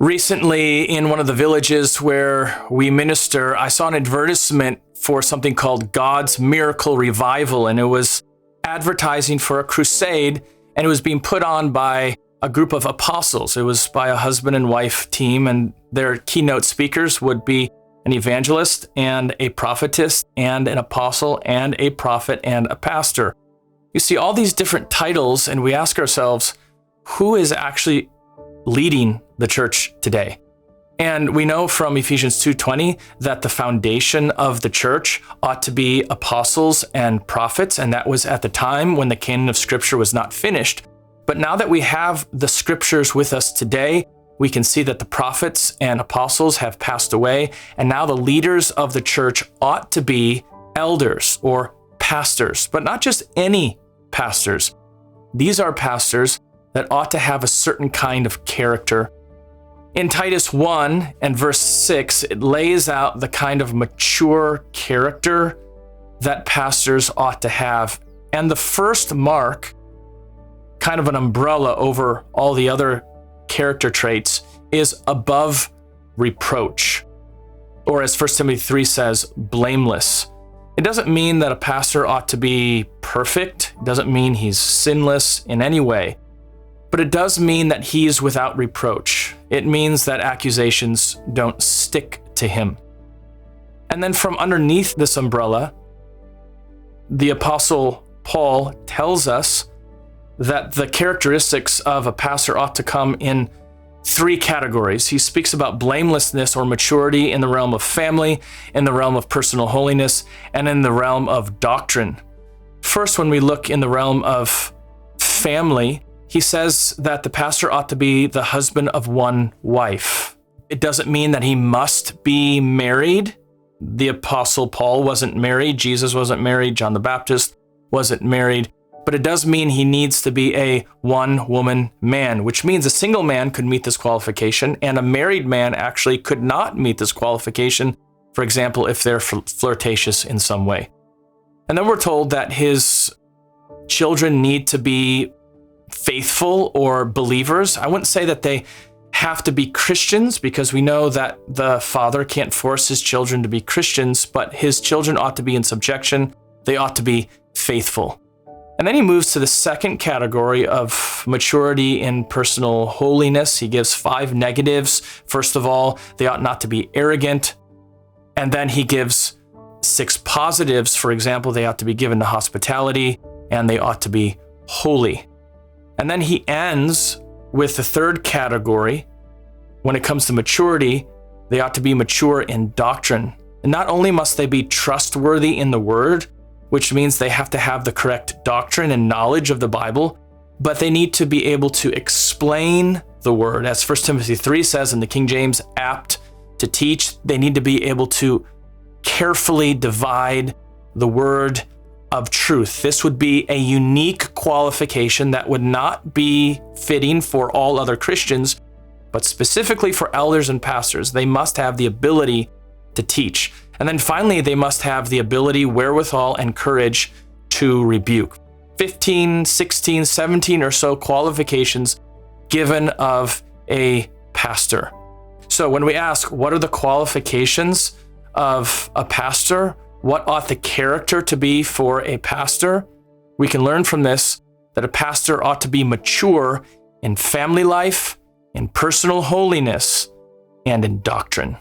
Recently, in one of the villages where we minister, I saw an advertisement for something called God's Miracle Revival, and it was advertising for a crusade, and it was being put on by a group of apostles. It was by a husband and wife team, and their keynote speakers would be an evangelist and a prophetess and an apostle and a prophet and a pastor. You see all these different titles, and we ask ourselves, who is actually leading the church today? And we know from Ephesians 2:20 that the foundation of the church ought to be apostles and prophets, and that was at the time when the canon of Scripture was not finished. But now that we have the Scriptures with us today, we can see that the prophets and apostles have passed away, and now the leaders of the church ought to be elders or pastors, but not just any pastors. These are pastors that ought to have a certain kind of character. In Titus 1 and verse 6, it lays out the kind of mature character that pastors ought to have. And the first mark, kind of an umbrella over all the other character traits, is above reproach. Or as 1 Timothy 3 says, blameless. It doesn't mean that a pastor ought to be perfect. It doesn't mean he's sinless in any way. But it does mean that he is without reproach. It means that accusations don't stick to him. And then from underneath this umbrella, the Apostle Paul tells us that the characteristics of a pastor ought to come in three categories. He speaks about blamelessness or maturity in the realm of family, in the realm of personal holiness, and in the realm of doctrine. First, when we look in the realm of family, he says that the pastor ought to be the husband of one wife. It doesn't mean that he must be married. The Apostle Paul wasn't married. Jesus wasn't married. John the Baptist wasn't married. But it does mean he needs to be a one-woman man, which means a single man could meet this qualification, and a married man actually could not meet this qualification, for example, if they're flirtatious in some way. And then we're told that his children need to be faithful or believers. I wouldn't say that they have to be Christians, because we know that the father can't force his children to be Christians, but his children ought to be in subjection. They ought to be faithful. And then he moves to the second category of maturity in personal holiness. He gives 5 negatives. First of all, they ought not to be arrogant. And then he gives 6 positives. For example, they ought to be given to hospitality, and they ought to be holy. And then he ends with the third category. When it comes to maturity, they ought to be mature in doctrine. And not only must they be trustworthy in the word, which means they have to have the correct doctrine and knowledge of the Bible, but they need to be able to explain the word. As 1 Timothy 3 says in the King James, apt to teach. They need to be able to carefully divide the word of truth. This would be a unique qualification that would not be fitting for all other Christians, but specifically for elders and pastors. They must have the ability to teach. And then finally, they must have the ability, wherewithal, and courage to rebuke. 15, 16, 17 or so qualifications given of a pastor. So when we ask, what are the qualifications of a pastor? What ought the character to be for a pastor? We can learn from this that a pastor ought to be mature in family life, in personal holiness, and in doctrine.